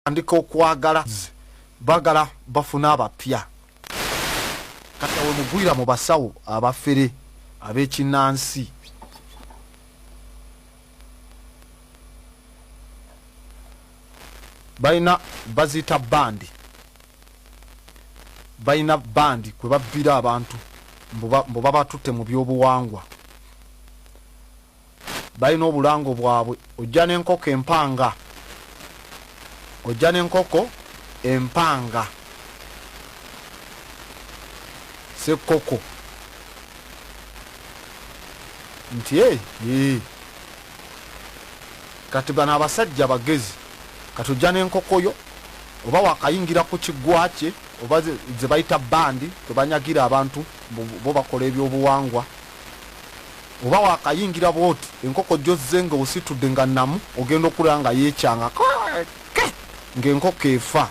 andika okwagala bagala bafuna abapya kati we mugwira mu basawo abafere ab'ekinnansi balina bazita bandi balina bandi kwe babbira abantu mbo babatutte mu byobuwangwa balina obulango bwabwe ojja n'enkoko empanga ojja n'enkoko empanga sekoko nti kati bano abasajja bagezi kati ojja n'enkoko yo oba wakayingira ku kiggwa kye oba ze bayita bandi tebanyagira abantu bo bakola ebyobuwangwa oba wakayingira bwoti enkoko gyozze nga ositudde nga namu ogenda okulaba nga yeekyanga ng'enkoko efa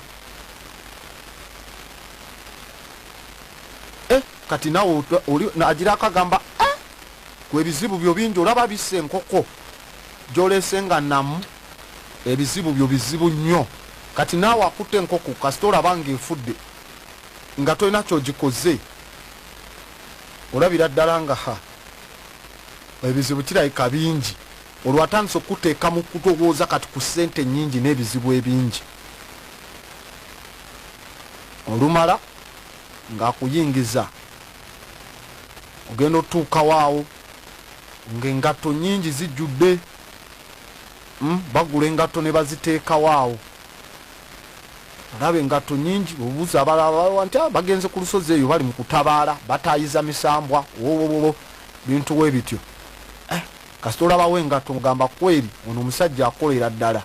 kati nawe agira akagamba ku ebizibu byo bingi olaba bisse enkoko gy'oleese nga namu ebizibu byo bizibu nnyo kati naawe akutte enkoko kasita olaba ng'efudde nga tolina kyogikoze olabira ddala nga ebizibu kirabika bingi olwatandisa okuteeka mu kutowooza kati ku ssente nnyingi n'ebizibu ebingi olumala ng'akuyingiza ogenda otuukawaawo ng'engatto nnyingi zijjudde bagula engatto ne baziteekawaawo olaba engatto nnyingi obuuza abalala nti bagenze ku lusozi eyo bali mu kutabaala bataayiza misambwa bintu we bityo kasita olabawo engatto mugamba kweri ono omusajja akolera ddala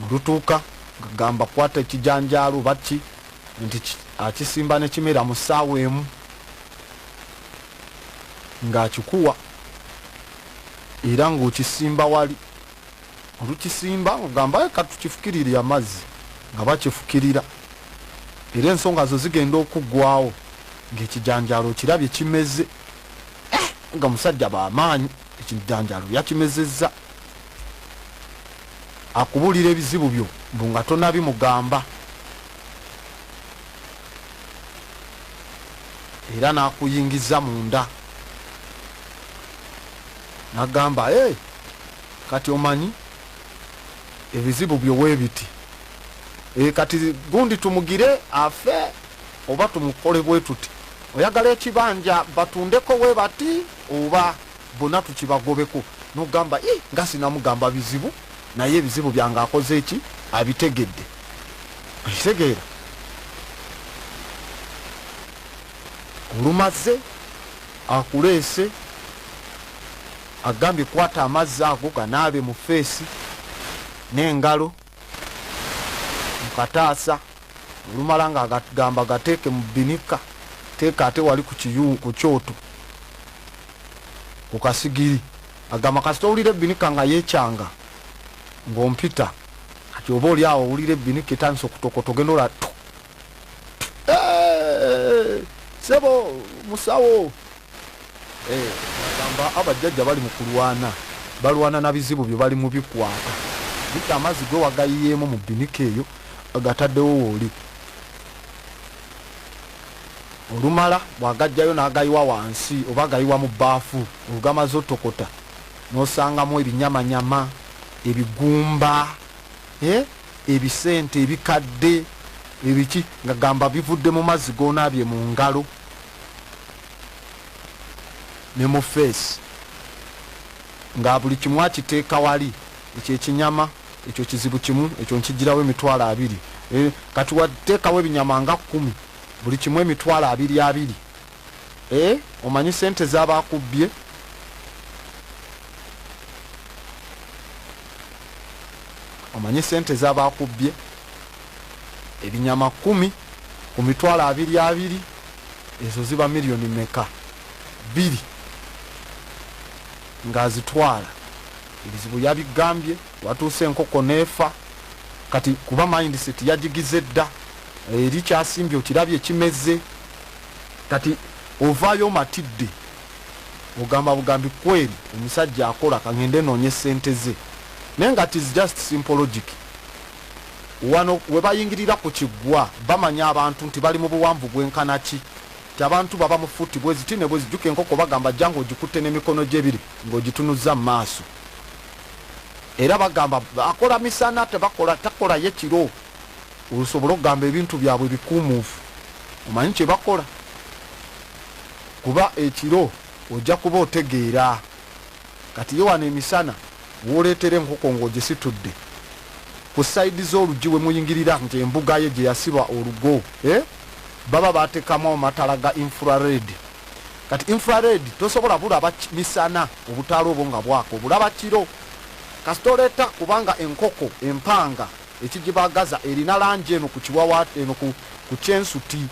olutuuka ngagamba kwata ekijanjaalo baki nti akisimba ne kimera mu ssaawa emu ng'akikuwa era ng'okisimba wali olukisimba ogamba katukifukirire amazzi nga bakifukirira era ensonga zo zigenda okuggwawo ng'ekijanjaalo kirabye kimeze nga musajja b'amaanyi ekijanjaalo yakimezezza akubulira ebizibu byo mbu nga tonabimugamba era n'akuyingiza munda n'agamba kati omanyi ebizibu byo weebiti kati gundi tumugire afe oba tumukole bwe tuti oyagala ekibanja batundeko we bati oba bonna tukibagobeko n'ogamba nga sinamugamba bizibu naye ebizibu byange akoze eki abitegedde akitegeera olumaze akuleese agambye kwata amazzi ago ganaabe mu feesi n'engalo mu kataasa olumala nga agamba gateeke mu binika teeka ate wali ku kyoto ku kasigiri agamba kasita owulira ebinika nga yeekyanga ng'ompita kati oba oli awo owulira ebinika etandisa okutokota ogenda ola sebo musawo agamba abajjajja bali mu kulwana balwana na bizibu byo bali mu bikwata bita amazzi gwe wagayiyeemu mu binika eyo agataddewo wooli olumala bwagajjayo n'agayiwa wansi oba agayiwa mu bbaafu olugamaze otokota n'osangamu ebinyamanyama ebigumba ebisente ebikadde ebiki nga gamba bivudde mu mazzi goonaabye mu ngalo ne mu feesi nga buli kimu akiteeka wali ekyo ekinyama ekyo kizibu kimu ekyo nkigirawo emitwalo 2 kati wateekawo ebinyama nga 10 buli kimu emitwalo 2 omanyi sente z'abakubbye ebinyama 10 ku mitwalo 2 ezo ziba miliyoni meka 2 ng'azitwala ebizibu yabigambye watuuse enkoko neefa kati kuba mindset yagigize dda eri kyasimbye okirabye kimeze kati ovaayo matidde ogamba bugambi kweri omusajja akola kangende noonye sente ze nenga it is just simple logic. Wano webayingirira ku kiggwa bamanya abantu nti bali mu buwanvu bwenkana ki abantu baba mu futi bweziti ne bwezijuka enkoko bagamba jango ogikutte n'emikono gy'ebiri ng'ogitunuza mu maaso era bagamba akola misana takola yekiro olusobola okugamba ebintu byabwe bikuumuufu omanyi kye bakola kuba ekiro ojja kuba otegeera kati ye wano emisana wooleetera enkoko ng'ogisitudde ku saidi z'oluggi we muyingirira nti embuga ye gye yasiba olugo baba bateekamu amatala ga infrared. Kati infrared tosobola bulaba misana obutaala obwo nga bwako bulaba kiro kasitoleeta kubanga enkoko empanga ekigibagaza erina langi eno ku kiwawa eno ku kyensuti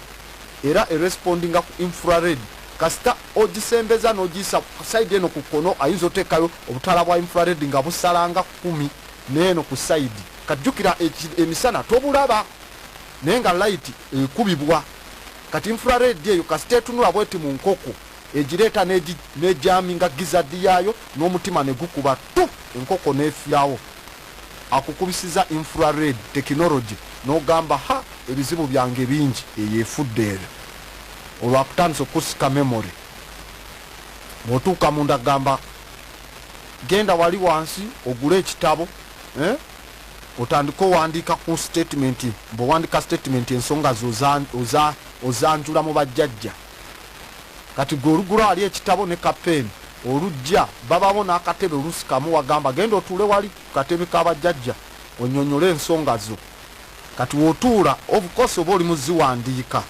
era erespondinga ku infrared kasita ogisembeza n'ogiyisa ku saidi eno ku kkono ayinza oteekayo obutaala bwa infrared nga busalanga 10 n'eno ku saidi kajjukira emisana tobulaba naye nga light ekubibwa kati infrared eyo kasita etunula bweti mu nkoko egireeta nejami nga gizadi yaayo n'omutima ne gukuba tu enkoko neefirawo akukubisiza infrared technology n'ogamba ha ebizibu byange bingi eyeefudde eyo olwakutandisa okusika memory bw'otuuka munda gamba genda wali wansi ogule ekitabo otandika owandiika ku statement bw'owandika statement ensonga ozanjula mu bajjajja kati gwe olugula wali ekitabo ne kapeeni olujja babawo n'akatebe olusikamu wagamba genda otuule wali ku katebe k'abajjajja onyonyole ensonga zo kati w'otuula of course oba oli muziwandiika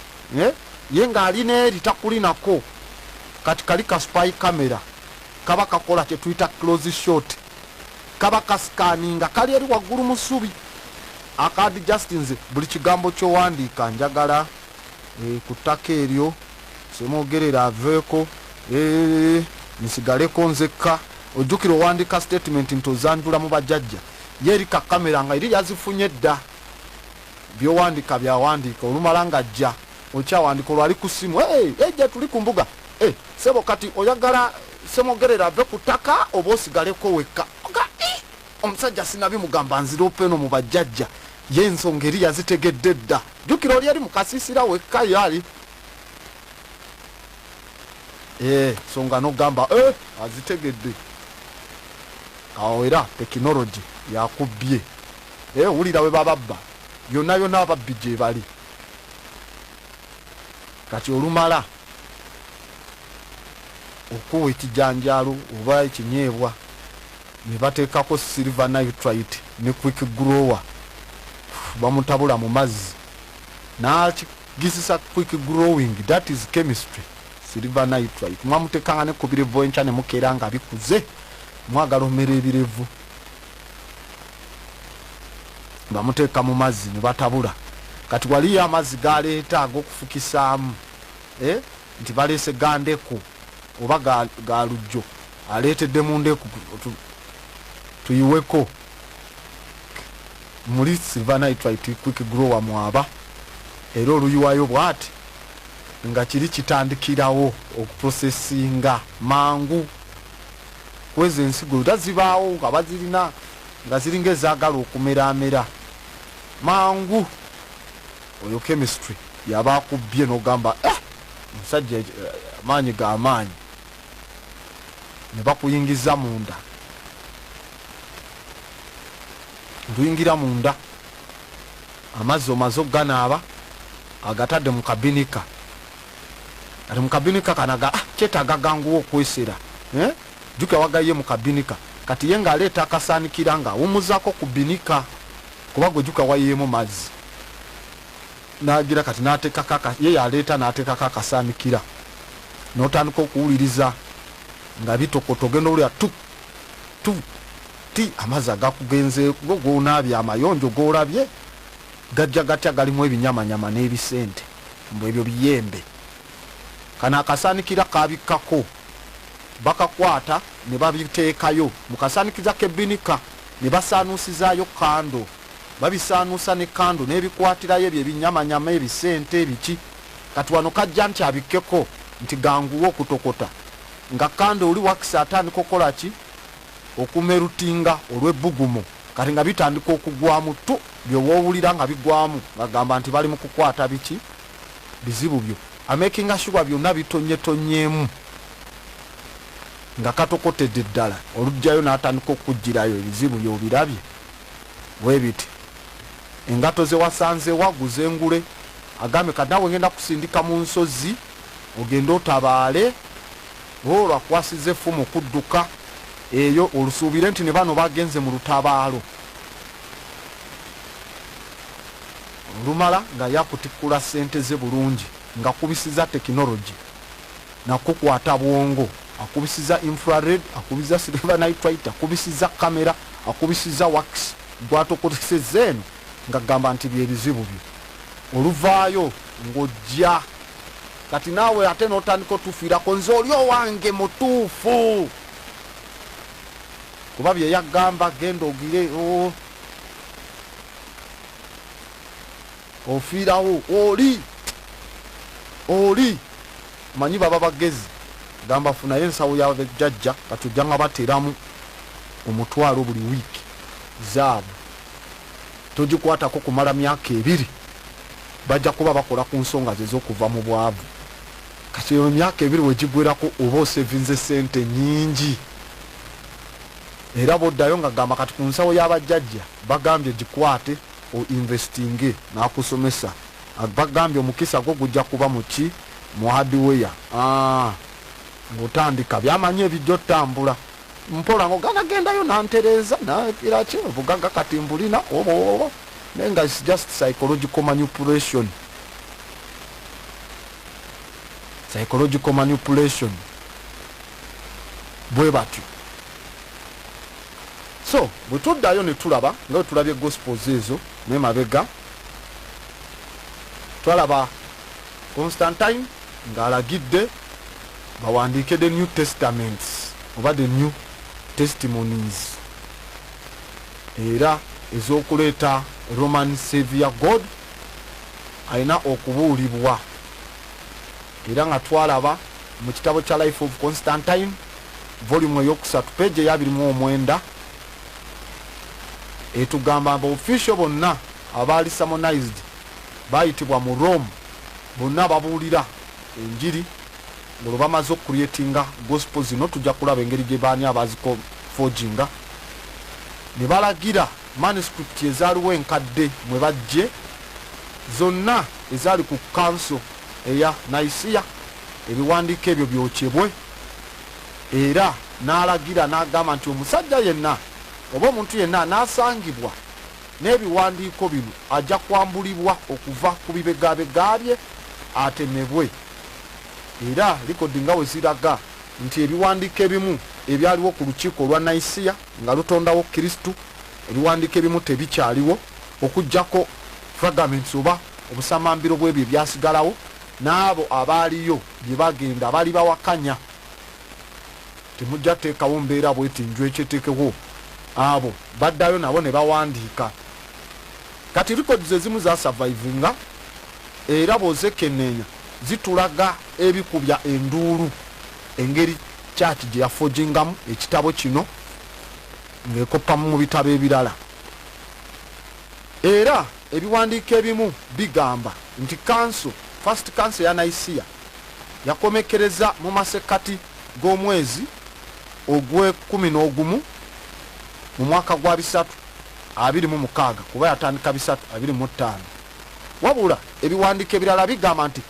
ye ng'alina eri takulinako kati kali ka spy camera kaba kakola kye tuyita close shot kaba kasikaninga kali eri waggulu mu ssubi akadi justinze buli kigambo ky'owandiika njagala ku ttaka eryo semwogerera aveeko nsigaleko nzekka ojjukira owandiika statement nti ozanjula mu bajjajja ye eri ka kamera nga eri yazifunye dda byowandiika byawandiika olumala nga jja okyawandiika olwali ku ssimu ejja tuli ku mbuga sebo kati oyagala semwogerera ave ku ttaka oba osigaleko wekka omusajja sinabimugamba nzira openo mu bajjajja ye ensonga eri yazitegedde dda jjukira oli eri mu kasiisira wekka yali songa nogamba azitegedde awo era tekinologi yakubbye wulira we bababba yonna yonna ababbi gye bali kati olumala okuwa ekijanjaalo oba ekinyeebwa ne bateekako silver nitrite ne quick grower bamutabula mu mazzi nakigisisa quick growing that is chemistry silver nitrite mwamutekanga ne kubirevu encha ne mukeera nga bikuze mwagala omera ebirevu bamuteeka mu mazzi ne batabula kati waliyo amazzi galeeta ag'okufukisaamu nti baleese gandeku oba ga lujjo aleetedde mu ndeku tuyiweko muli silver nitrite quick grower mwaba era oluyiwayo bwati nga kiri kitandikirawo okuprocesinga mangu kwezi ensigo tazibaawo nga bazirina nga ziringa ezaagala okumeramera mangu oyo chemistry yaba akubbye n'ogamba omusajja amaanyi ga maanyi ne bakuyingiza munda nduyingira munda amazzi omaze okuganaaba agatadde mu kabinika ati mu kabinika kanaga kyetaaga ganguwa okwesera jjuka wagaye mu kabinika kati ye ng'aleeta akasaanikira nga awummuzaako ku binika kuba gwe jjuka wayeemu mazzi n'agira kati n'ateekako ye yaleeta n'ateekako akasaanikira n'otandika okuwuliriza nga bitokoto genda owulira ti amazzi agakugenze gonaabye amayonjo g'olabye gajja gatya galimu ebinyamanyama n'ebisente mbw ebyo biyembe kana akasaanikira kabikkako bakakwata ne babiteekayo mu kasaanikiza k'ebbinika ne basaanuusizaayo kando babisaanuusa ne kando n'ebikwatirayo ebyo ebinyamanyama ebisente ebiki kati wano kajja nti abikkeko nti ganguwa okutokota nga kando oli wakisa atandika okukola ki okumerutinga olw'ebbugumu kati nga bitandika okugwamu tu byowowulira nga bigwamu bagamba nti bali mu kukwata biki bizibu byo amakinga sure byonna bitonyetonyemu nga katokotedde ddala olujjayo n'atandika okujjirayo ebizibu byobirabye webiti engato ze wasanze waguze engule agambe kati nawe ngenda kusindika mu nsozi ogenda otabaale olwo akwasize effumu kudduka eyo olusuubire nti ne bano bagenze mu lutabaalo olumala nga yakutikkula ssente ze bulungi ng'akubisiza tekinologi nakukwata bwongo akubisiza infrared akubisiza silver nitrite akubisiza kamera akubisiza wax gwatokoteseza eno nga gamba nti byebizibu byo oluvaayo ng'ojja kati naawe ate n'otandika otufiirako nze oli owange mutuufu kuba bye yagamba genda ogire ofiirawo oli manyi baba bagezi gamba funayo ensawo yabajjajja katujja nga bateramu omutwalo buli wiiki zaabu togikwatako kumala myaka 2 bajja kuba bakola ku nsonga ze z'okuva mu bwavu kati eyo myaka 2 wegigwerako oba osevinze sente nyingi era boddayo nga gamba kati ku nsawo y'abajjajja bagambye gikwate o investinge n'akusomesa bagambye omukisa gwo gujja kuba muki mu hardware ng'otandika byamanye ebijja otambula mpola ng'oganagendayo nantereza napiraki obugaga kati mbulina oba naye nga is just psychological manipulation bwe batyo so bwe tuddayo ne tulaba nga tulabye gospels ezo ne mabega twalaba Constantine ng'alagidde bawandiike the New Testaments oba the New Testimonies era ez'okuleeta Roman Savior God alina okubuulibwa era nga twalaba mu kitabo kya Life of Constantine volume eyokusatu page eya 29 etugamba abaofficial bonna abaali summonized bayitibwa mu Rome bonna babuulira enjiri ngolo bamaze okucreatinga gospel zino tujja kulaba engeri gye baani abaziko forginga ne balagira manuscript ezaaliwo enkadde mwe bajje zonna ezaali ku council eya Nicaea ebiwandiiko ebyo byokyebwe era n'alagira n'agamba nti omusajja yenna oba omuntu yenna n'asangibwa n'ebiwandiiko bino ajja kwambulibwa okuva ku bibegabega bye atemebwe era likodi nga we ziraga nti ebiwandiiko ebimu ebyaliwo ku lukiiko olwa Nicaea nga lutondawo Kristu ebiwandiiko ebimu tebikyaliwo okujjako fragments oba obusamambiro bw'ebyo ebyasigalawo n'abo abaaliyo bye bagenda baali bawakanya temujja teekawo mbeera bweti nju ekyeteekewo abo baddayo nabo ne bawandiika kati records ezimu zasurvivinga era bwozekenneenya zitulaga ebikubya enduulu engeri church gye yaforgingamu ekitabo kino ng'ekoppamu mu bitabo ebirala era ebiwandiiko ebimu bigamba nti first council ya Nicaea yakomekereza mu masekati g'omwezi ogw'e11 mu mwaka gwa 326 kuba yatandika 325 wabula ebiwandiiko ebirala bigamba nti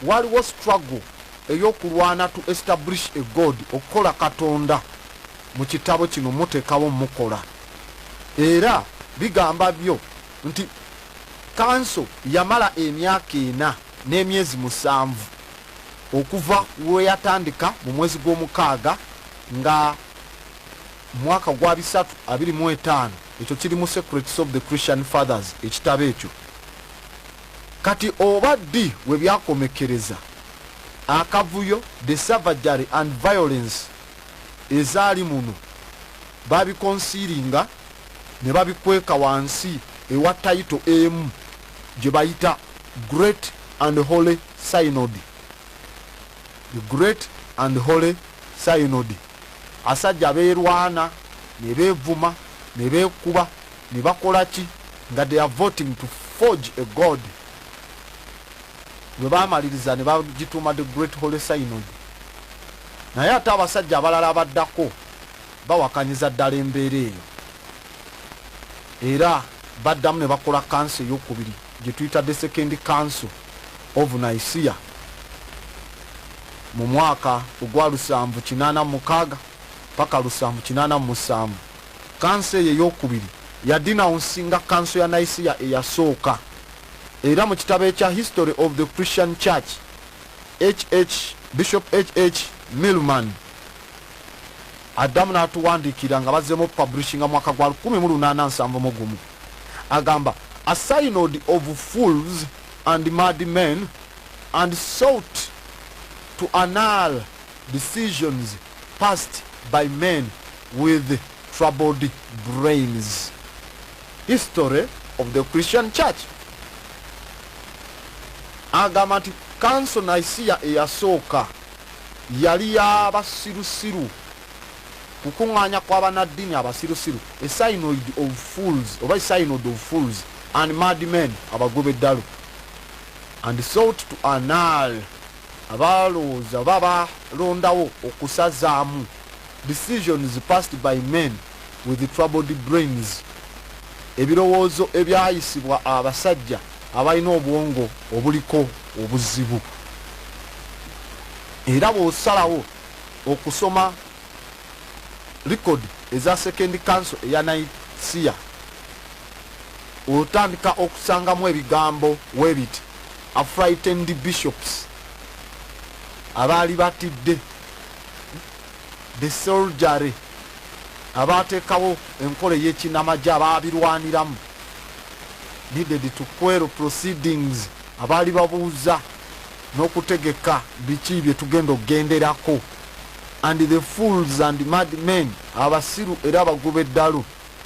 waliwo struggle ey'okulwana to establish a God okukola Katonda mu kitabo kino muteekawo mukola era bigamba byo nti council yamala emyaka 4 n'emyezi 7 okuva we yatandika mu mwezi gw'omukaaga nga mwaka gwa 325 ekyo kiri mu Secrets of the Christian Fathers ekitabo ekyo kati oba ddi we byakomekereza akavuyo the savagery and violence ezaali muno babikonsiringa ne babikweka wansi ewa title emu gye bayita Great and Holy Synod. The Great and Holy Synod asajja beerwana ne beevuma ne beekuba ne bakola ki nga they are voting to forge a god. Bwe baamaliriza ne bagituuma the Great Holy Synod. Naye ate abasajja abalala abaddako bawakanyiza ddala embeera eyo era baddamu ne bakola kanso ey'okubiri gye tuyita the Second Council of Nicaea mu mwaka ogwa 786 paka 787. Kanso eyo ey'okubiri yadinawunsinga kanso ya Nicaea eyasooka. Era mu kitabo ekya History of the Christian Church Bishop H.H. Milman addamu n'atuwandiikira nga bazzemu publishinga mwaka gwa 1871 agamba a synod of fools and madmen and sought to annul decisions passed by men with troubled brains. History of the Christian Church. Agamba nti kanso Nicaea eyasooka yali y'abasirusiru, kukuŋŋaanya kw'abanaddiini abasirusiru, a synod of fools oba synod of fools and madmen, abagobe eddalu, and sought to annul, abalowooza oba balondawo okusazaamu decisions passed by men with troubled brains, ebirowoozo ebyayisibwa abasajja abalina obwongo obuliko obuzibu. Era bw'osalawo okusoma record eza Second Council eya Nicaea otandika okusangamu ebigambo webiti a frightened bishops abaali batidde, the soldiery abateekawo enkola ey'ekinamagye abaabirwaniramu, needed to quell proceedings abaali babuuza n'okutegeka biki bye tugenda okugenderako, and the fools and madmen, abasiru era abagobe eddalu.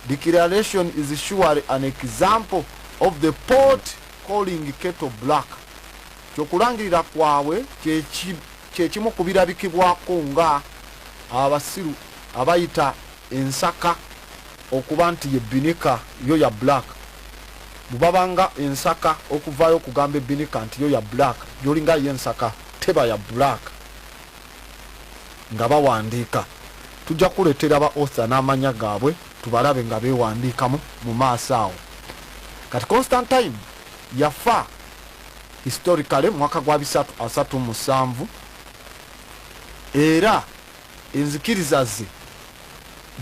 Declaration is surely an example of the pot calling kettle black. Kyokulangirira kwabwe kyekimu ku birabikibwako nga abasiru abayita ensaka okuba nti ye binika yo ya black. Bubabanga ensaka okuvaayo okugamba ebinika nti yo ya black, yolinga yensaka teba ya black nga bawandiika. Tujja kuleetera ba author n'amanya gaabwe tubalabe nga beewandiikamu mu maaso awo. Kati Constantine yafa historically mwaka gwa 337 era enzikiriza ze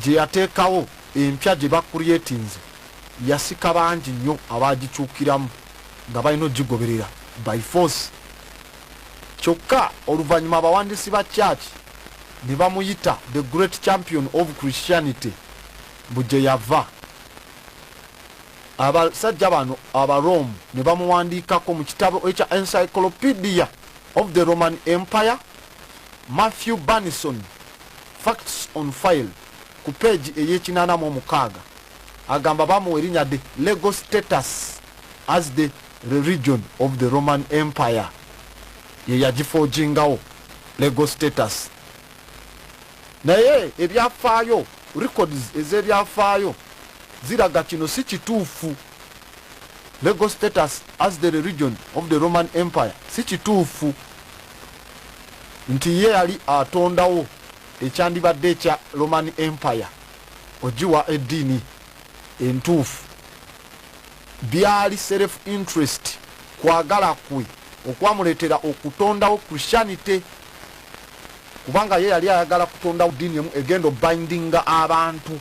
gye yateekawo empya gye bakuryetinze yasika bangi nnyo abagikyukiramu nga balina ogigoberera by force. Kyokka oluvannyuma abawandiisi ba church ne bamuyita the great champion of Christianity bugye yava. Abasajja bano Abarome ne bamuwandiikako mu kitabo ekya Encyclopedia of the Roman Empire, Matthew Burnison, Facts on File, ku page ey'ekinana agamba bamuwa erinnya the legal status as the religion of the Roman Empire. Ye yagifoojingawo legal status. Naye ebyafaayo records ez'ebyafaayo ziraga kino si kituufu. Legal status as the religion of the Roman Empire si kituufu, nti ye yali atondawo ekyandibadde ekya Roman Empire ogiwa eddiini entuufu. Byali self interest, kwagala kwe okwamuleetera okutondawo Christianity, kubanga ye yali ayagala kutondawo ddiini emu egenda bindinga abantu.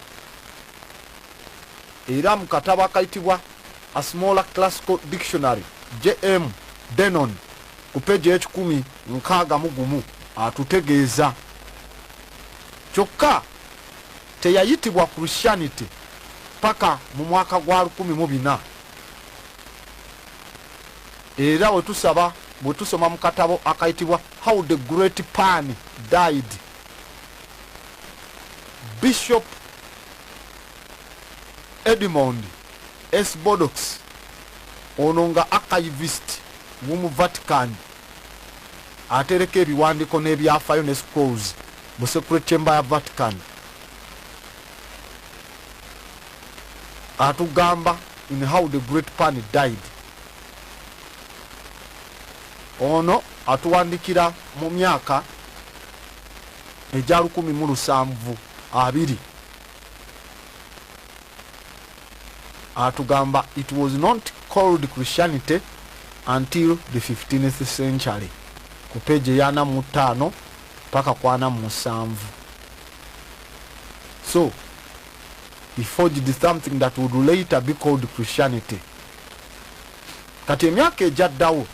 Era mu katabo akayitibwa A Smaller Classical Dictionary, J.M. Denon, ku peji y'ekikumi atutegeeza. Kyokka teyayitibwa Christianity paka mu mwaka gwa 1400. Era bwe tusoma mu katabo akayitibwa How the Great Pan Died, Bishop Edmund S. Bodox, ono nga archivist mu Vatican, atereka ebiwandiiko n'ebyafaayo ne scrolls mu Secret Chamber ya Vatican. atugamba in how the great pan died. Ono atuwandikira mu myaka eja 1720 atugamba it was not called Christianity until the 15th century ku page ya 45 paka kwa 47. So he forged something that would later be called Christianity. Kati emyaka ejaddawo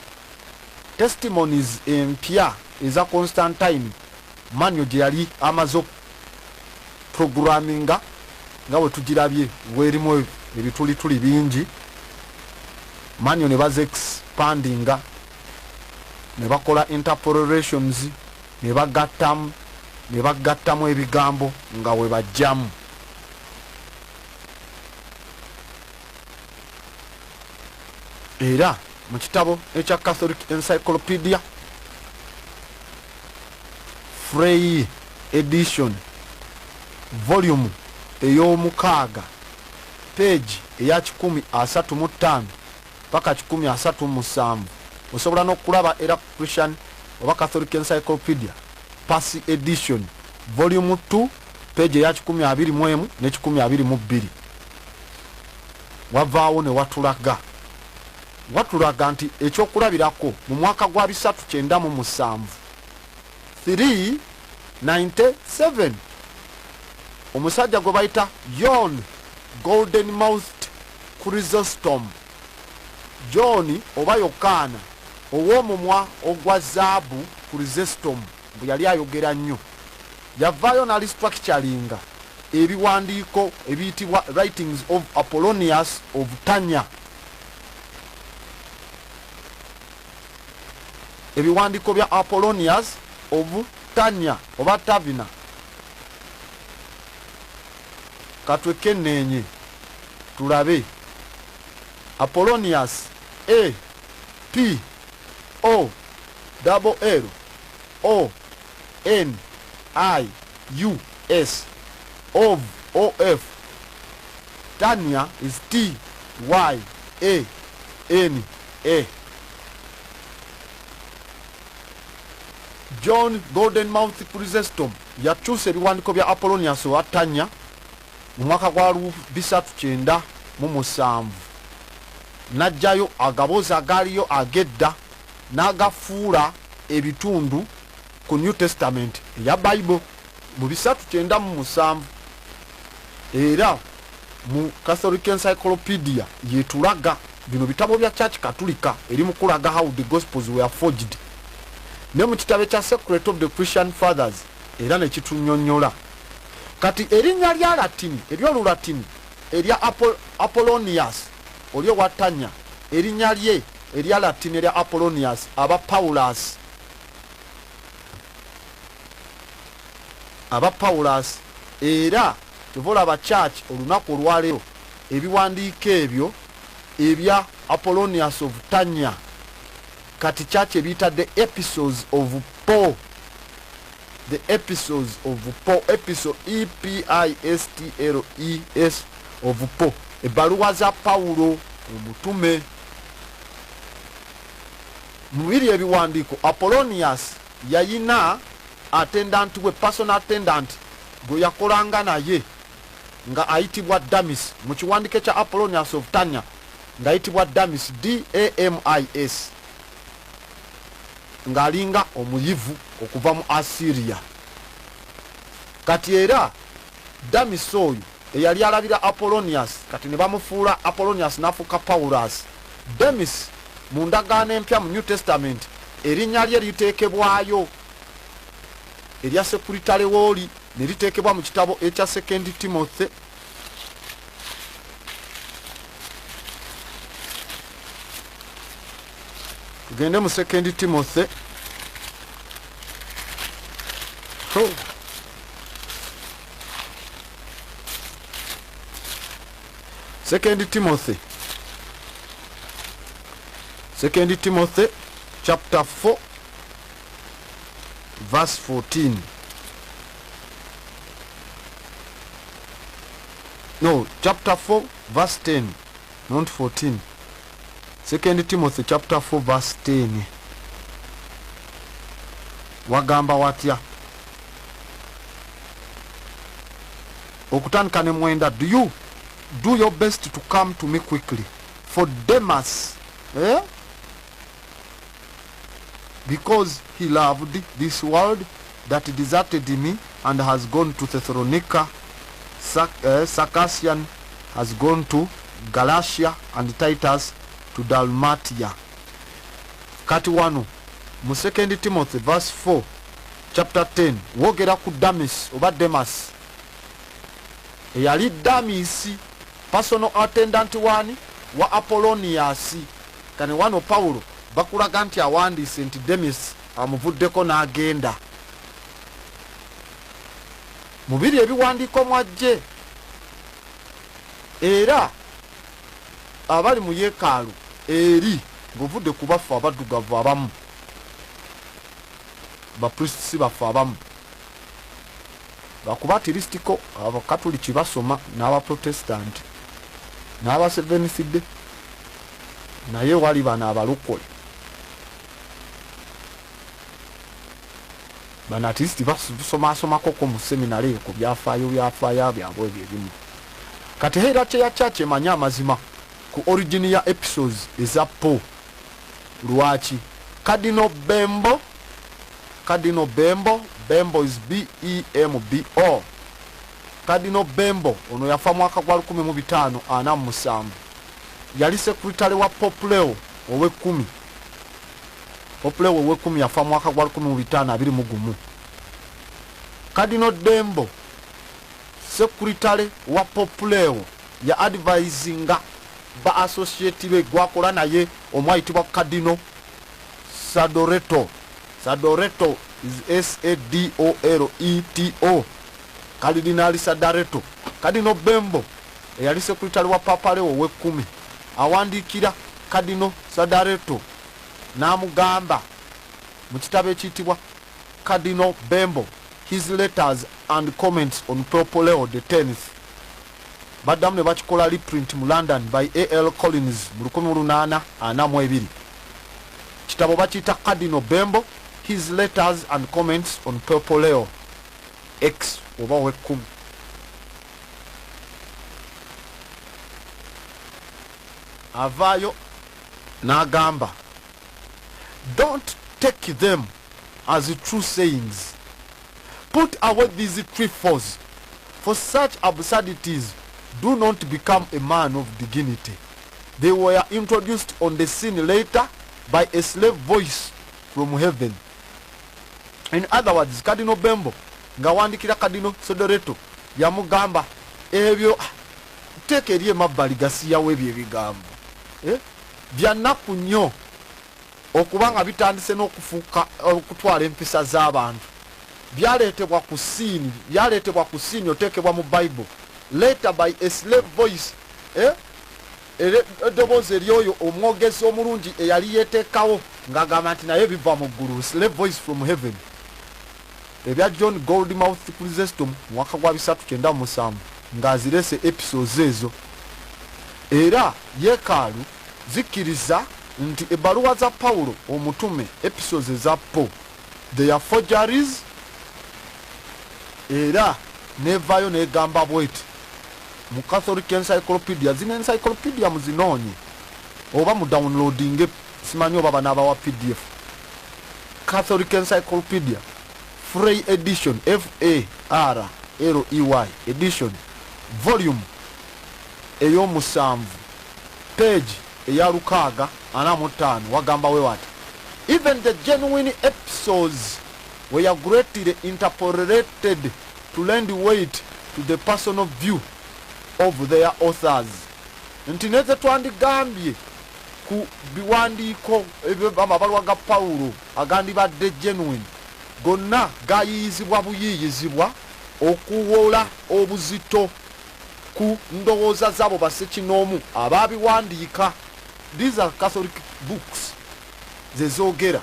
testimonies empya eza Constantine manyo gye yali amaze programminga nga bwe tugirabye werimu ebitulituli bingi manyo ne baze expandinga ne bakola interpolations ne bagattamu ebigambo nga we bajjamu. Era mu kitabo ekya Catholic Encyclopedia Frey edition volume ey'omukaaga page eya 135 paka 137 osobola n'okulaba era Christian oba Catholic Encyclopedia Passy edition volume 2 page eya 121 ne 122 wavaawo ne watulaga nti ekyokulabirako mu mwaka gwa 397 397 omusajja gwe bayita John Golden-Mouthed Chrysostom, John oba Yokaana ow'omumwa ogwa zaabu Chrysostom bwe yali ayogera nnyo yavaayo n'alistructuringa ebiwandiiko ebiyitibwa Writings of Apollonius of Tanya. Ebiwandiiko bya Apollonius of Tanya oba Tavina. Katwekenenye tulabe Apollonius A P O L O N I U S of O F. Tanya is T Y A N A. John Golden-Mouthed Chrysostom yakyusa ebiwandiiko bya Apollonius wa Tanya mu mwaka gwa 397 n'ajjayo agabozi agaaliyo agedda n'agafuula ebitundu ku New Testament eya Bible mu 397 era mu Catholic Encyclopedia yetulaga bino bitabo bya Church Katolika eri mu kulaga how the Gospels were forged. Ne mu kitabo kya Secret of the Christian Fathers era ne kitunyonnyola kati erinnya lya Latini ery'Olulatini erya Apollonius olyo watanya erinnya lye erya Latini erya Apollonius aba Paulus era tuvola aba church olunaku olwaleero ebiwandiiko ebyo ebya Apollonius of Tanya kati church ebiyita the episodes of Paul. The episodes of Paul, episode EPISTLES of Paul, ebbaluwa za Paulo omutume. Mubiri ebiwandiiko Apollonius yayina attendant we personal attendant gwe yakolanga naye nga ayitibwa Damis. Mu kiwandiiko kya Apollonius of Tanya nga ayitibwa Damis DAMIS ng'alinga omuyivu okuva mu Assyria. Kati era Damis oyo eyali alabira Apollonius kati ne bamufuula Apollonius n'afuuka Paulus. Damis mu ndagaano empya mu New Testament erinnya lye liteekebwayo erya Sekuritale w'oli ne liteekebwa mu kitabo ekya 2 Timothy tugende mu 2 Timothy 2 Timothy chapter 4 verse 14. No, chapter 4 verse 10, not 14. 2 Timothy chapter 4 verse 10. Wagamba watya okutandika ne mwenda, do your best to come to me quickly, for Demas, because he loved this world, that deserted me and has gone to Thessalonica. Sarcassian has gone to Galatia, and Titus to Dalmatia. Kati wano mu 2 Timothy verse 4 chapter 10 wogera ku Damis oba Demas, eyali Damisi personal attendant wani wa Apollonius. Kane wano Paulo bakulaga nti awandiise nti Demis amuvuddeko n'agenda. Mubiri ebiwandiiko mwajje, era abali mu yeekaalu eri ng'ovudde ku baffe abaddugavu abamu, bapristisi baffe abamu, bakuba tirisitiko abakatuliki basoma n'abaprotestanti n'abaseventhday, naye wali bano abalokole. Banatisti basomasomako ko mu seminary ku byafaayo byabwe ebimu. Kati era kye manya amazima ku origin ya episodes eza Po. Lwaki Cardinal Bembo is B-E-M-B-O. Cardinal Bembo ono yafa mwaka gwa 1547. Yali sekretary wa Pope Leo ow'ekumi. Pope Leo ow'ekumi yafa mwaka gwa 1521. Cardinal Bembo secretary wa Pope Leo ya advisinga ba associate be gwakola naye omwayitibwa Cardinal Sadoreto. Sadoreto is S-A-D-O-L-E-T-O. Cardinal Sadoreto. Cardinal Bembo eyali secretary wa Papa Leo ow'ekumi awandikira Cardinal Sadoreto n'amugamba mu kitabo ekiyitibwa Cardinal Bembo his letters and comments on Pope Leo the 10th. Baddamu ne bakikola reprint mu London by A.L. Collins mu 1842. Kitabo bakiyita Cardinal Bembo his letters and comments on Pope Leo X oba ow'ekumi. Avaayo n'agamba, don't take them as true sayings. Put away these trifles, for such absurdities do not become a man of dignity. They were introduced on the scene later by a slave voice from heaven. In other words, Cardinal Bembo nga wandikira Cardinal Sadoreto yamugamba ebyo teeka eri emabbali gasiyawo ebyo ebigambo byannaku nnyo okubanga bitandise n'okufuuka okutwala empisa z'abantu. Byaleetebwa ku siini oteekebwa mu Bible later by a slave voice, eddoboozi eryoyo omwogezi omulungi eyali yeeteekawo ng'agamba nti naye biva mu ggulu, slave voice from heaven. Ebya John Goldmouth Chrysostom mwaka gwa 397 ng'azirese episodes ezo. Era yeekaalu zikkiriza nti ebbaluwa za Pawulo omutume episodes eza Po they are forgeries. Era nevaayo negamba bweti mu Catholic Encyclopedia, zino encyclopedia muzinoonye oba mu downloading, simanyi oba banaabawa PDF. Catholic Encyclopedia Frey edition F-A-R-L-E-Y edition volume ey'omusanvu page eya 645 wagamba we wati, even the genuine episodes were greatly interpolated to lend weight to the personal view of their authors. Nti neze twandigambye ku biwandiiko amabaluwa ga Pawulo agandibadde genuine gonna gayiyizibwa buyiyizibwa okuwola obuzito ku ndowooza zabo bassekinoomu abaabiwandiika. These are Catholic books zezoogera.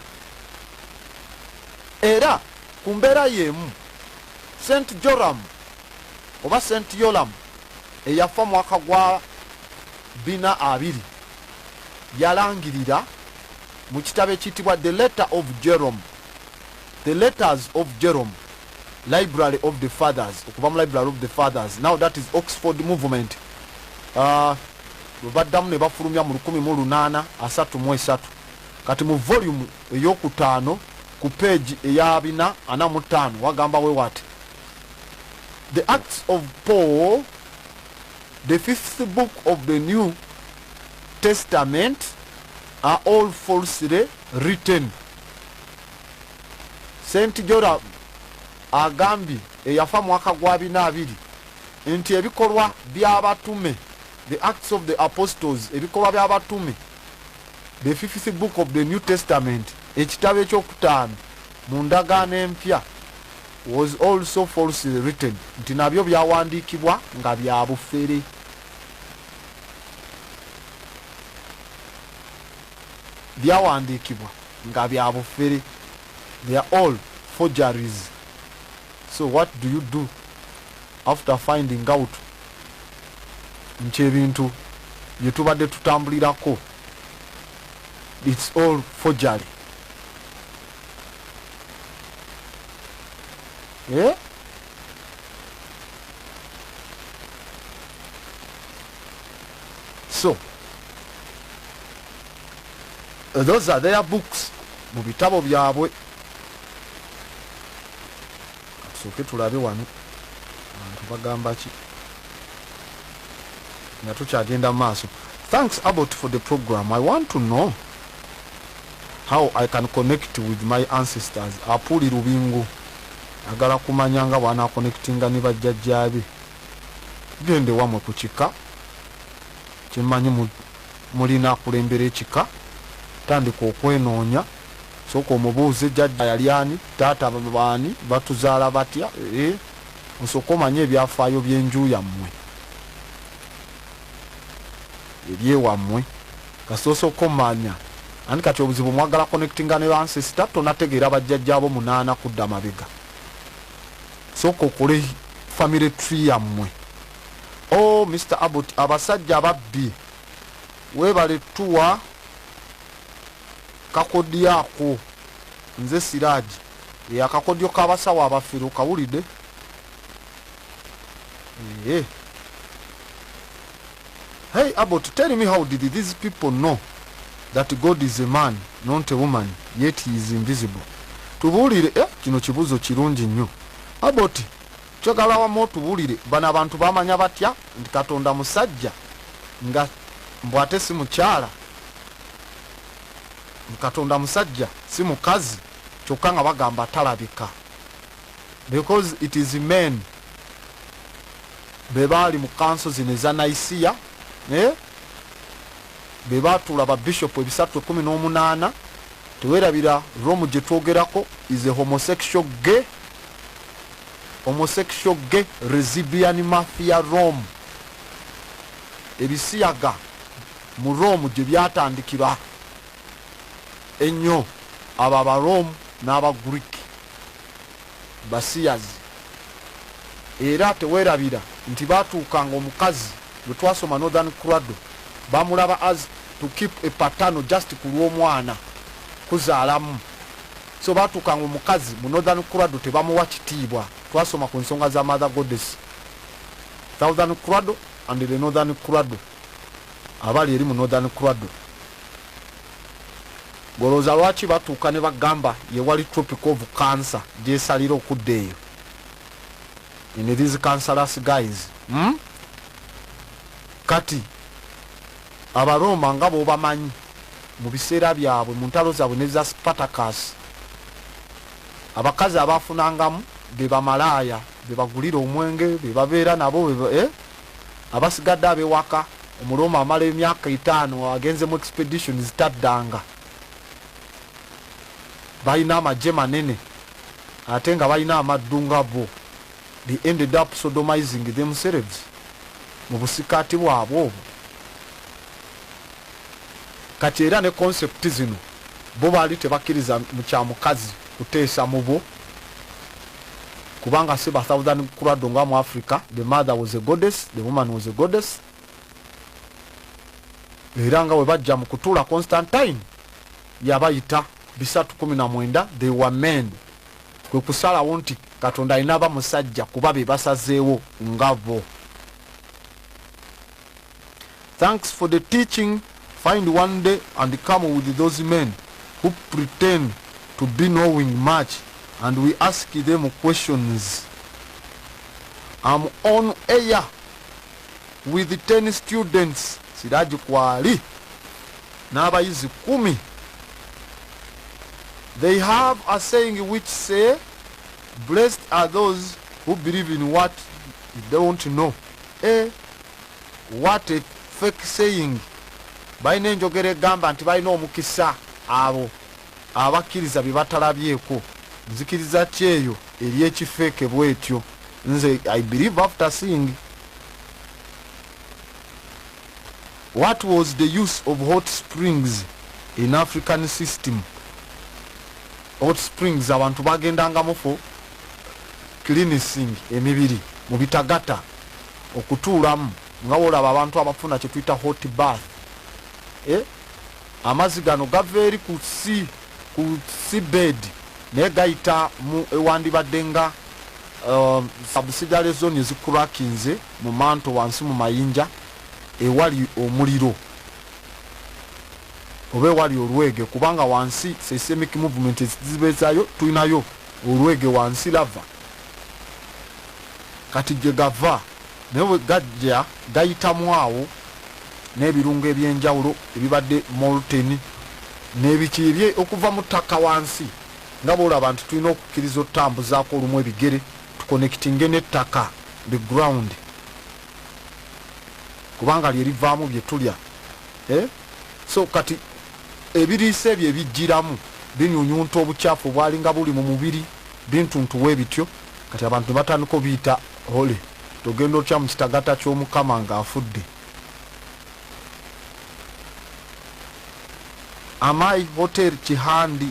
Era ku mbeera y'emu St. Joram oba St. Yoram eyafa mwaka gwa 420 yalangirira mu kitabo ekiyitibwa The Letter of Jerome, The Letters of Jerome, Library of the Fathers, okuva mu Library of the Fathers. Now that is Oxford Movement. Baddamu ne bafulumya mu 1833 kati mu volume ey'okutaano ku page eya 445 wagamba we wati The Acts of Paul, the 5th book of the New Testament, are all falsely written. St. Joram agambye eyafa mwaka gwa 420 nti ebikolwa by'abatume, the Acts of the Apostles, ebikolwa by'abatume, the 5th book of the New Testament, ekitabo ekyokutaano mu ndagaano empya, was also falsely written, nti nabyo byawandiikibwa nga bya bufere. Byawandiikibwa nga bya bufere. They are all forgeries. So what do you do after finding out nti ebintu bye tubadde tutambulirako it's all forgery? Yeah? So those are their books mu bitabo byabwe. Katusoke tulabe wano abantu bagamba ki nga tukyagenda maaso. Thanks Abbott for the program. I want to know how I can connect with my ancestors. Apuli Rubingo agala kumanya nga bwana connectinga ne bajjajjabe. Gende wamwe ku kika kimanyi mulina kulembera ekika, tandika okwenoonya, sooka omubuuze jjajja yali ani, taata baani, batuzaala batya, osooka omanye ebyafaayo by'enju yammwe ebyewammwe kasooka omanya. Andi kati obuzibu mwagala connectinga ne ancestor tonategeera bajjajjaabo 8 kudda mabega. Sooka okole family tree yammwe. Oh Mr. Abbott, abasajja ababbi webale tuwa kakodi ako nze Siraji ya kakodyo kabasawo abafiru kawulide. Hey Abbott, tell me, how did these people know that God is a man, not a woman, yet he is invisible? Tubulire kino kibuzo kirungi nnyo. Abbott, kyogala wamu tubulire bana abantu bamanya batya nti Katonda musajja nga mbwate si mukyala, Katonda musajja si mukazi, kyokka nga bagamba talabika, because it is men bebaali mu kanso zino eza Naisiya, bebatula ba bishop ebisatu 18. Tewerabira Rome gye twogerako is a homosexual gay lesbian mafia Rome. Ebisiyaga mu Rome gye byatandikira ennyo abo aba Rome n'aba Greek basiyazi. Era tewerabira nti batuukanga omukazi bwe twasoma Northern Crado bamulaba as to keep a patano just kulw'omwana kuzaalamu. So batuukanga omukazi mu Northern Crado tebamuwa kitiibwa. Twasoma ku nsonga za Mother Goddess, Southern Crado and the Northern Crado, abali eri mu Northern Crado. Golooza lwaki batuuka ne bagamba ye wali tropic of cancer gyesalira okudda eyo. In these cancerous guys. Kati Abaroma nga bw'obamanyi mu biseera byabwe mu ntalo zaabwe neza Spartacus, abakazi abafunangamu be bamalaaya, be bagulira omwenge, be babeera nabo, abasigadde abewaka. Omuroma amala emyaka 5 agenze mu expedition zitaddanga, balina amagye manene ate nga balina amaddu nga bo. They ended up sodomizing themselves mu busikaati bwabwe obwo. Kati era ne concept zino bo baali tebakkiriza mu kya mukazi kuteesa mu bo kubanga seba Southern Kurado nga mu Africa, the mother was a goddess, the woman was a goddess. Era nga we bajja mu kutuula Constantine yabayita 319, they were men. Kwe kusalawo nti Katonda inaba musajja kuba be basazeewo ngabo. Thanks for the teaching. Find one day and come with those men who pretend to be knowing much, and we ask them questions. I'm on air with 10 students. Siraji kwali n'abayizi 10. They have a saying which say, blessed are those who believe in what they don't know. What a fake saying. Bayina enjogera egamba nti bayina omukisa abo abakkiriza bye batalabyeko. Nzikiriza kyeyo eri ekifeeke bwetyo. Nze I believe after seeing. What was the use of hot springs in African system? Hot springs abantu bagendangamu for cleansing emibiri mu bitagata okutuulamu nga olaba abantu abafuna kye tuyita hot bath. Amazzi gano gava eri ku seabed naye gayita mu ewandibadde nga subsidiary zone ezikurakinze mu manto wansi mu mayinja ewali omuliro oba ewali olwege, kubanga wansi seismic movement ezibezayo tulinayo olwege wansi lava. Kati gye gava naye bwe gajja gayitamu awo n'ebirungo ebyenjawulo ebibadde molten n'ebikibye okuva mu ttaka wansi, nga bwolaba nti tulina okukkiriza otutambuzaako olumu ebigere tuconnectinge n'ettaka, the ground, kubanga lye livaamu bye tulya. So kati ebiriisa ebyo ebijjiramu binyunyunta obukyafu bwalinga buli mu mubiri bintuntuwe bityo. Kati abantu batandika obiyita hole, togenda otya mu kitagata ky'Omukama ng'afudde. Amai Hotel Chihandi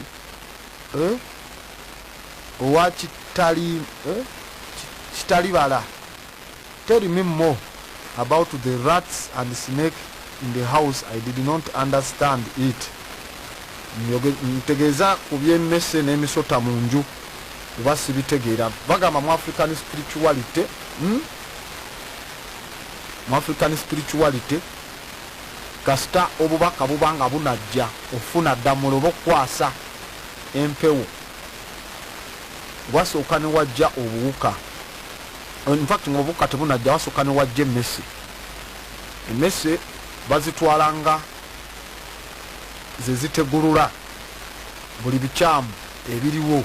owa Chitalibala, tell me more about the rats and snake in the house. I did not understand it. Ntegeeza ku by'emmese n'emisota mu nju oba sibitegeera. Bagamba mu African spirituality, mu African spirituality kasita obubaka bubanga bunajja ofuna ddamula oba okukwasa empewo wasooka ne wajja obuwuka. In fact ng'obuwuka tebunajja wasooka ne wajja emmese. Emmese bazitwalanga ze zitegulula buli bikyamu ebiriwo,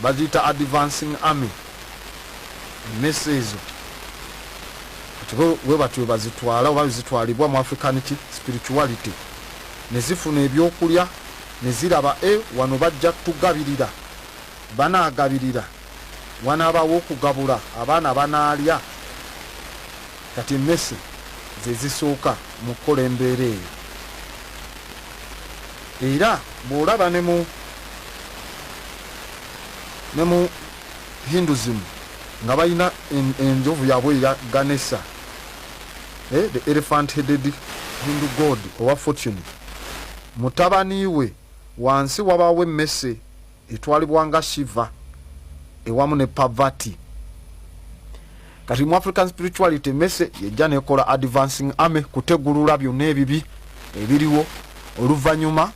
baziyita advancing army. Emmese ezo we batyo bazitwala oba zitwalibwa mu African spirituality, ne zifuna ebyokulya ne ziraba wano bajja tugabirira, banaagabirira, wanaabawo okugabula abaana banaalya. Kati emmese ze zisooka mu kukola embeera eyo. Era bw'olaba ne mu Hinduism nga balina enjovu yaabwe ya Ganesha, the elephant headed Hindu god owa fortune. Mutabani we wansi wabawo emmese etwalibwanga Shiva ewamu ne Parvati. Kati mu African spirituality emmese yejja nekola advancing army kutegulula byonna ebibi ebiriwo, oluvannyuma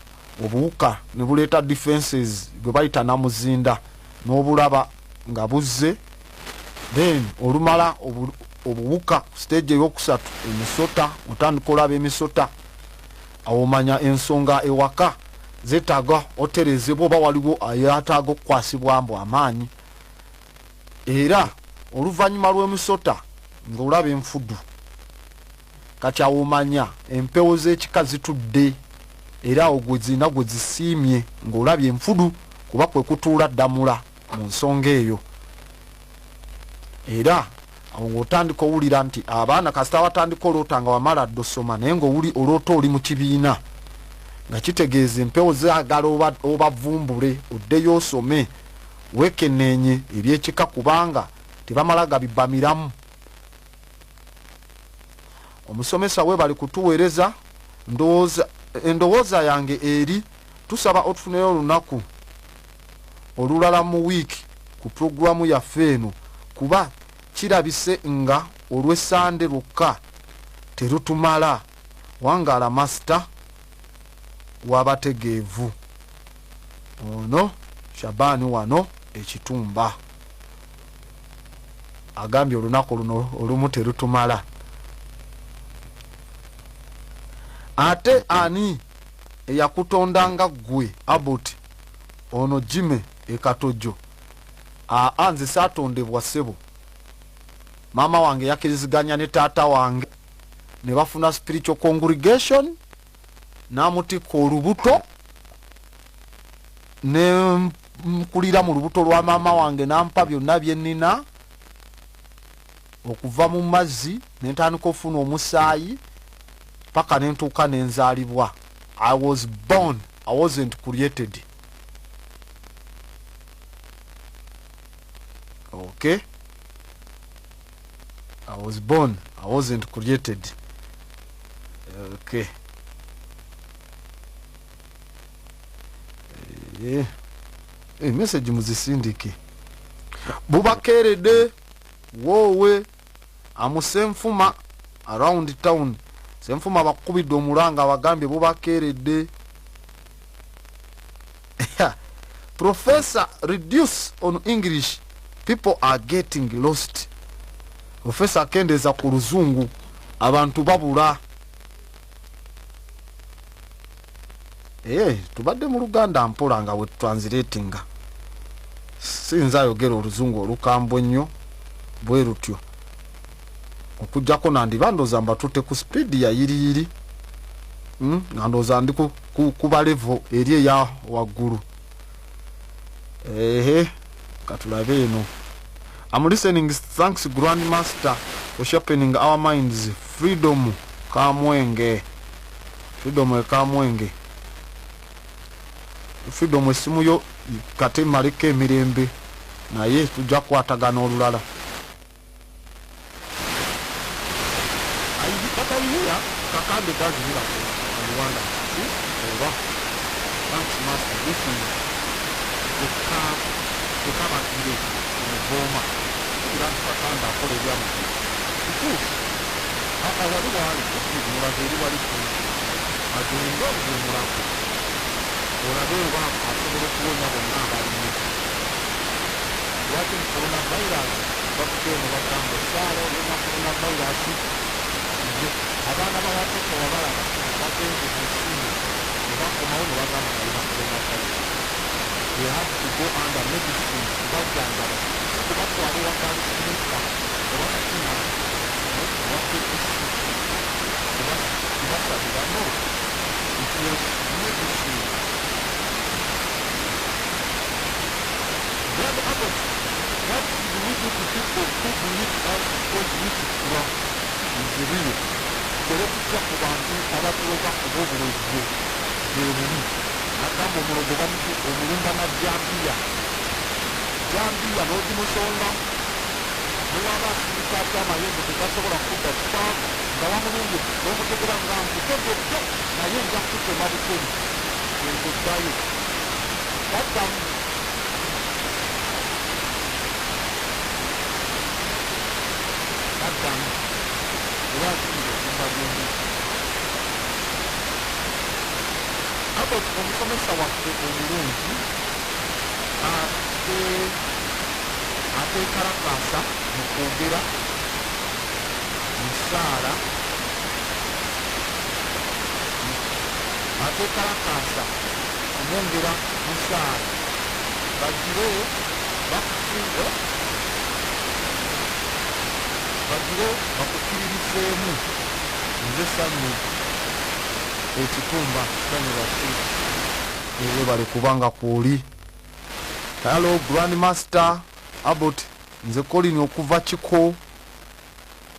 obuwuka ne buleeta defenses gwe bayita namuzinda n'obulaba nga buzze. Then olumala obuwuka stage eyokusatu emisota, otandika olaba emisota, awomanya ensonga ewaka zetaaga oterezebwa oba waliwo ayataaga okukwasibwa mbu amaanyi. Era oluvannyuma lw'emisota ng'olaba enfudu, kati awomanya empewo z'ekika zitudde, era awo gwe zina gwe zisiimye ng'olabye enfudu, kuba kwe kutuula ddamula mu nsonga eyo. Era awo ng'otandika owulira nti abaana kasita watandika oloota nga wamala ddosoma naye ng'owuli oloota oli mu kibiina, nga kitegeeza empewo zaagala obavumbule oddeyo osome wekenenye ebyekika kubanga tebamala gabibamiramu. Omusomesa we bali kutuweereza endowooza yange eri tusaba otufuneyo olunaku olulala mu wiiki ku programu yaffe eno kuba kirabise nga olw'Essande lwokka terutumala. Wangaala Master w'abategeevu ono Shabani wano Ekitumba agambye olunaku luno olumu terutumala. Ate ani eyakutondanga ggwe Abbott ono Jimmy Ekatojo? Nze saatondebwa ssebo. Maama wange yakiriziganya ne taata wange ne bafuna spiritual congregation n'amutikka olubuto ne nkulira mu lubuto lwa maama wange n'ampa byonna bye nnina okuva mu mazzi ne ntandika ofuna omusaayi paka ne ntuuka ne nzaalibwa. I was born, I wasn't created. Okay, I was born, I wasn't created. Okay. Message muzisindike. Bubakerede wowe amusenfuma around town. Senfuma bakubidde omulanga abagambye bubakerede. Professor reduce on English. People are getting lost. Professor akendeza ku luzungu abantu babula. Tubadde mu Luganda mpola nga we translatinga. Sinza yogera oluzungu olukambwe nnyo bwe rutyo. Okujjako nandibandoza mbatute ku speed ya yiriyiri. Nandoza ndi kuba level eri eya waggulu. Katulabe eno. I'm listening. Thanks Grandmaster for sharpening our minds. Freedom Kamwenge. Freedom Kamwenge. Freedom esimu yo kate maleke emirembe naye tujja kwatagana olulala. Ayibatayiya kakande gazira Rwanda. Thanks Master. This is the kama kile ngoma kila kakanda kole bya mu wali murazeri wali ajunga murako orabewa asobola kuwonya bonna abalimu lwaki coronavirus bakutema bagamba saala olina coronavirus abaana bawatoka wabalaba bagenze ku ssimu nebakomawo ne bagamba balina coronavirus. They have to go under medicine kubajjambala kubatwala wakansinika obakakima kubasabira no it was medicine. Brother Abbott, what do we do to people who believe us because we to Quran is real? Terekujja ku bantu abatuloba obw'obulojjo bwebumu agamba omulogo bamutu omulumba na jambiya n'ogimusonga newaba asirika atya amayembe tegasobola kudda kukwamu nga bamulumbye n'omutegera nga nkutegedde naye nja kutema bukulu enkuddayo baddamu olwakiriza okumba byombi. Abbott omusomesa waffe omulungi ateekalakaasa mu kwogera mu ssaala ateekalakaasa omwongera mu ssaala bagire bakusinga bagire bakukiririseemu nze sanyu Ekitumba sanyu basi ewe bali kubanga kuuli. Hello Grandmaster Abbott, nze Colin okuva Kiko.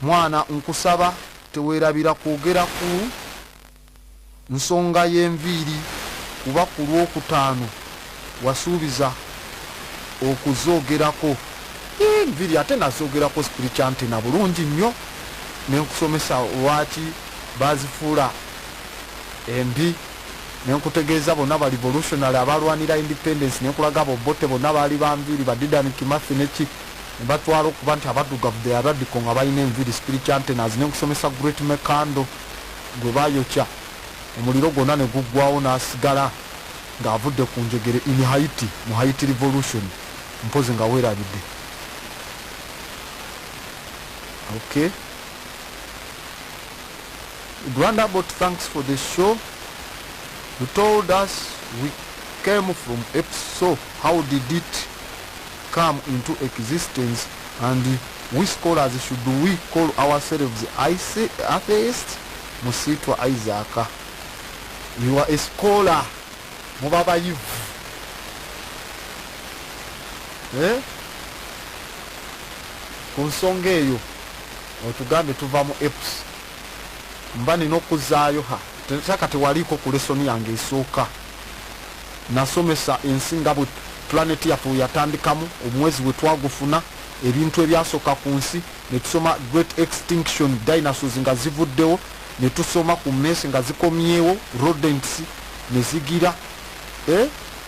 Mwana nkusaba teweerabira kwogera ku nsonga y'enviiri kuba ku Lwokutaano wasuubiza okuzoogerako enviri ate nazoogerako spiritual antena bulungi nnyo nenkusomesa lwaki bazifuula embi nenkutegeeza bonna ba revolutionary abalwanira independence nenkulaga bobote bonna baali banviri badidan kimathi neki nebatwala okuba nti abaddugavu they are radical nga balina enviri spiritual antennas nenkusomesa great mekando gwe bayokya omuliro gwonna ne guggwawo n'asigala ng'avudde ku njegere in Haiti mu Haiti revolution mpozi nga weerabidde. Okay, Grand Abbott, thanks for the show. You told us we came from Epso. How did it come into existence? And we scholars, should we call ourselves atheists? Musitwa Isaac, you are a scholar. Mubaba yivu. Ku nsonga eyo otugambe tuva mu Epsi mba nina okuzaayo kati waliko ku lesoni yange esooka nasomesa ensi nga bwe planeti yaffe yatandikamu omwezi we twagufuna ebintu ebyasooka ku nsi ne tusoma great extinction dinosaurs nga zivuddewo ne tusoma ku mmesi nga zikomyewo rodents ne zigira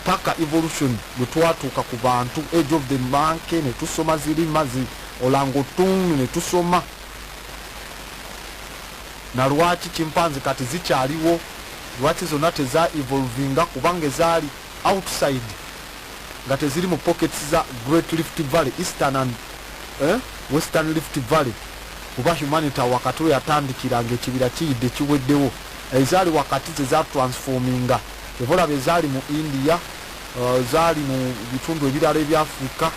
paka evolution bwe twatuuka ku bantu age of the monkey ne tusoma zirima olangotung ne tusoma na lwaki chimpanzi kati zikyaliwo lwaki zonna teza evolvinga kubanga ezaali outside nga teziri mu pockets za Great Rift Valley, Eastern and Western Rift Valley, kuba humanity wakati we yatandikiranga ekibira kiyidde kiweddewo ezaali wakati teza transforminga evolaba ezaali mu India, zaali mu bitundu ebirala ebya Africa,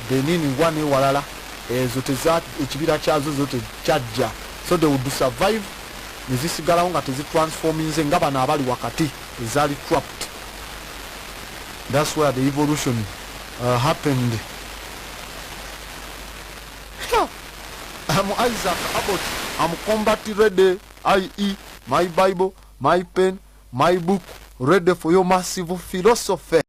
Benin wane walala ezo teza ekibira kyazo zo tekyajja, so they would survive nezisigalawo nga tezitransforminze nga bano abali wakati ezaali trapped. That's where the evolution happened. I'm Isaac Abbott. I'm combat ready, i.e. my Bible, my pen, my book, ready for your massive philosophy.